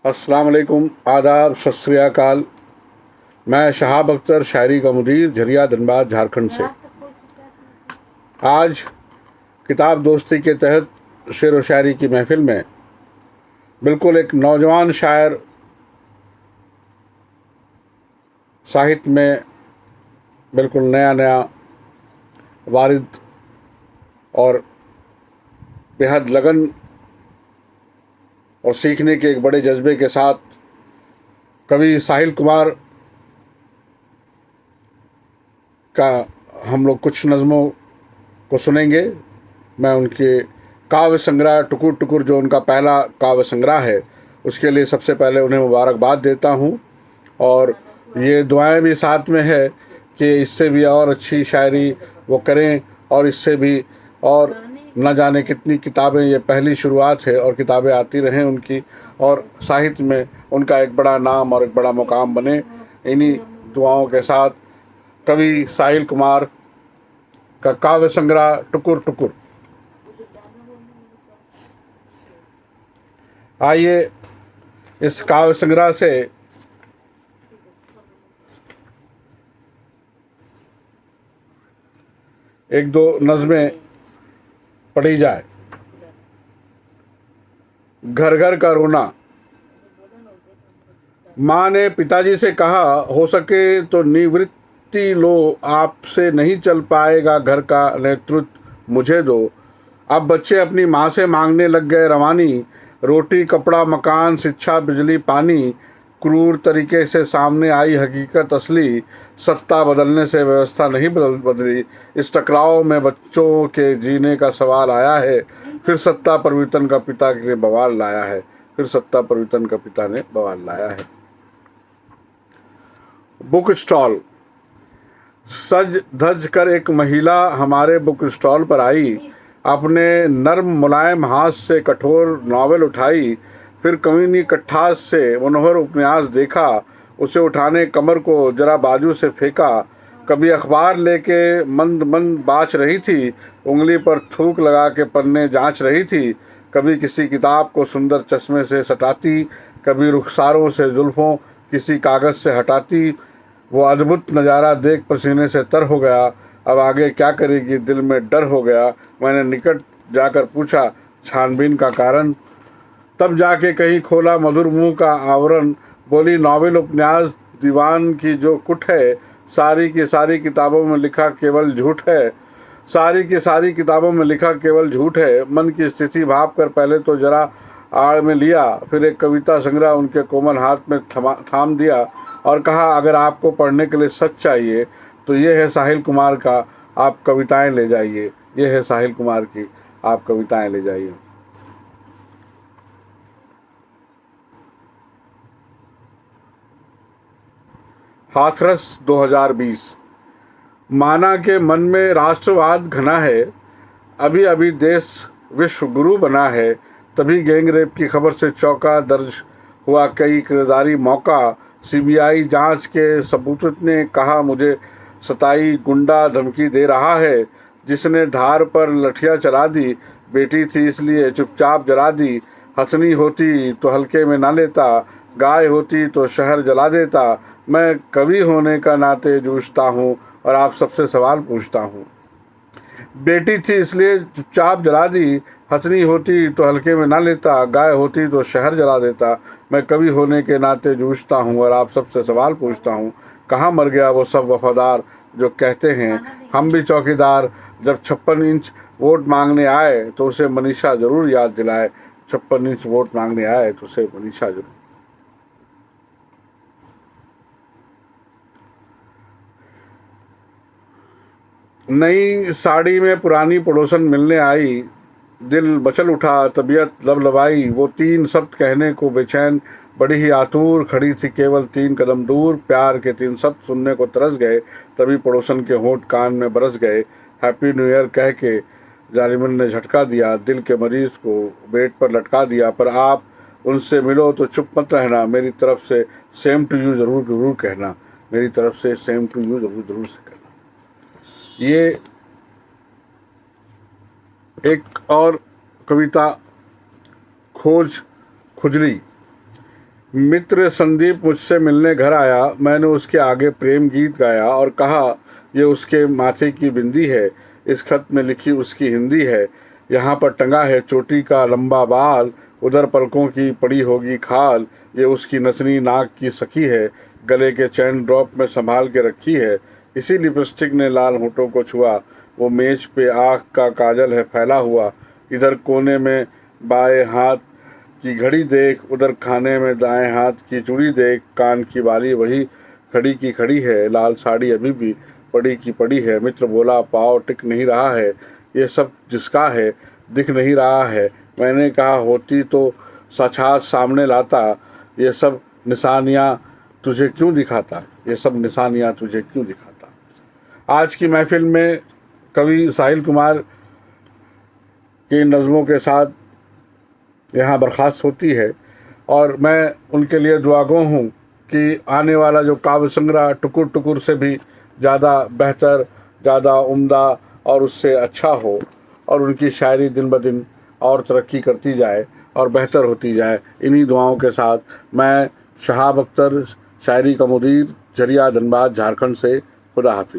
अस्सलाम वालेकुम, आदाब, सत श्री अकाल। मैं शहाब अख्तर, शायरी का मुदीर, झरिया, धनबाद, झारखंड से। आज किताब दोस्ती के तहत शेर व शायरी की महफ़िल में बिल्कुल एक नौजवान शायर, साहित्य में बिल्कुल नया नया वारिद और बेहद लगन और सीखने के एक बड़े जज्बे के साथ कवि साहिल कुमार का हम लोग कुछ नज़मों को सुनेंगे। मैं उनके काव्य संग्रह टुकुर टुकुर, जो उनका पहला काव्य संग्रह है, उसके लिए सबसे पहले उन्हें मुबारकबाद देता हूँ। और ये दुआएं भी साथ में है कि इससे भी और अच्छी शायरी वो करें और इससे भी और न जाने कितनी किताबें, ये पहली शुरुआत है और किताबें आती रहें उनकी, और साहित्य में उनका एक बड़ा नाम और एक बड़ा मुकाम बने। इन्हीं दुआओं के साथ कवि साहिल कुमार का काव्य संग्रह टुकुर टुकुर। आइए इस काव्य संग्रह से एक दो नज़में पढ़ी जाए। घर घर का रोना। माँ ने पिताजी से कहा, हो सके तो निवृत्ति लो, आपसे नहीं चल पाएगा घर का नेतृत्व, मुझे दो। अब बच्चे अपनी माँ से मांगने लग गए रवानी, रोटी कपड़ा मकान शिक्षा बिजली पानी। क्रूर तरीके से सामने आई हकीकत असली, सत्ता बदलने से व्यवस्था नहीं बदली। इस टकराव में बच्चों के जीने का सवाल आया है, फिर सत्ता परिवर्तन का पिता ने बवाल लाया है, फिर सत्ता परिवर्तन का पिता ने बवाल लाया है। Book stall. सज धज कर एक महिला हमारे बुक स्टॉल पर आई, अपने नर्म मुलायम हाथ से कठोर नॉवेल उठाई, फिर कमीनी कट्ठास से मनोहर उपन्यास देखा, उसे उठाने कमर को जरा बाजू से फेंका। कभी अखबार लेके मंद मंद बाँच रही थी, उंगली पर थूक लगा के पन्ने जांच रही थी। कभी किसी किताब को सुंदर चश्मे से सटाती, कभी रुखसारों से जुल्फ़ों किसी कागज़ से हटाती। वो अद्भुत नज़ारा देख पसीने से तर हो गया। अब आगे क्या करेगी, दिल में डर हो गया। मैंने निकट जाकर पूछा छानबीन का कारण, तब जाके कहीं खोला मधुर मुंह का आवरण। बोली, नॉवेल उपन्यास दीवान की जो कुट है, सारी की सारी किताबों में लिखा केवल झूठ है। सारी की सारी किताबों में लिखा केवल झूठ है। मन की स्थिति भाप कर पहले तो जरा आड़ में लिया, फिर एक कविता संग्रह उनके कोमल हाथ में थाम दिया और कहा, अगर आपको पढ़ने के लिए सच चाहिए तो ये है साहिल कुमार का, आप कविताएं ले जाइए। ये है साहिल कुमार की, आप कविताएं ले जाइए। हाथरस 2020। माना के मन में राष्ट्रवाद घना है, अभी अभी देश विश्व गुरु बना है, तभी गैंगरेप की खबर से चौंका, दर्ज हुआ कई किरदारी मौका। सीबीआई जांच के सबूत ने कहा, मुझे सताई गुंडा धमकी दे रहा है, जिसने धार पर लठियां चला दी, बेटी थी इसलिए चुपचाप जला दी। हथनी होती तो हल्के में ना लेता, गाय होती तो शहर जला देता। मैं कवि होने का नाते जूझता हूँ और आप सबसे सवाल पूछता हूँ। बेटी थी इसलिए चुपचाप जला दी, हथनी होती तो हल्के में ना लेता, गाय होती तो शहर जला देता। मैं कवि होने के नाते जूझता हूँ और आप सबसे सवाल पूछता हूँ, कहाँ मर गया वो सब वफादार जो कहते हैं हम भी चौकीदार। जब 56 इंच वोट मांगने आए तो उसे मनीषा जरूर याद दिलाए। 56 इंच वोट मांगने आए तो उसे मनीषा जरूर। नई साड़ी में पुरानी पड़ोसन मिलने आई, दिल मचल उठा तबीयत लबलबाई। वो 3 शब्द कहने को बेचैन, बड़ी ही आतुर खड़ी थी केवल 3 कदम दूर। प्यार के 3 शब्द सुनने को तरस गए, तभी पड़ोसन के होंठ कान में बरस गए। हैप्पी न्यू ईयर कह के जालिमन ने झटका दिया, दिल के मरीज को बेड पर लटका दिया। पर आप उनसे मिलो तो चुप मत रहना, मेरी तरफ से सेम टू यू ज़रूर ज़रूर कहना, मेरी तरफ से सेम टू यू ज़रूर ज़रूर से कहना। ये एक और कविता, खोज खुजली। मित्र संदीप मुझसे मिलने घर आया। मैंने उसके आगे प्रेम गीत गाया और कहा, ये उसके माथे की बिंदी है, इस खत में लिखी उसकी हिंदी है। यहाँ पर टंगा है चोटी का लंबा बाल, उधर पलकों की पड़ी होगी खाल। ये उसकी नसनी नाक की सखी है, गले के चैन ड्रॉप में संभाल के रखी है। इसी लिपस्टिक ने लाल होठों को छुआ, वो मेज पे आँख का काजल है फैला हुआ। इधर कोने में बाएं हाथ की घड़ी देख, उधर खाने में दाएं हाथ की चूड़ी देख। कान की बाली वही खड़ी की खड़ी है, लाल साड़ी अभी भी पड़ी की पड़ी है। मित्र बोला, पाँव टिक नहीं रहा है, ये सब जिसका है दिख नहीं रहा है। मैंने कहा, होती तो साक्षात सामने लाता, ये सब निशानियाँ तुझे क्यों दिखाता, ये सब निशानियाँ तुझे क्यों दिखाता। आज की महफिल में कवि साहिल कुमार की नज़मों के साथ यहाँ बर्खास्त होती है और मैं उनके लिए दुआगो हूँ कि आने वाला जो काव्य संग्रह टुकुर टुकुर से भी ज़्यादा बेहतर, ज़्यादा उम्दा और उससे अच्छा हो और उनकी शायरी दिन ब दिन और तरक्की करती जाए और बेहतर होती जाए। इन्हीं दुआओं के साथ मैं शहाब अख्तर, शायरी का मुदीर, झरिया, धनबाद, झारखंड से। खुदा हाफिज़।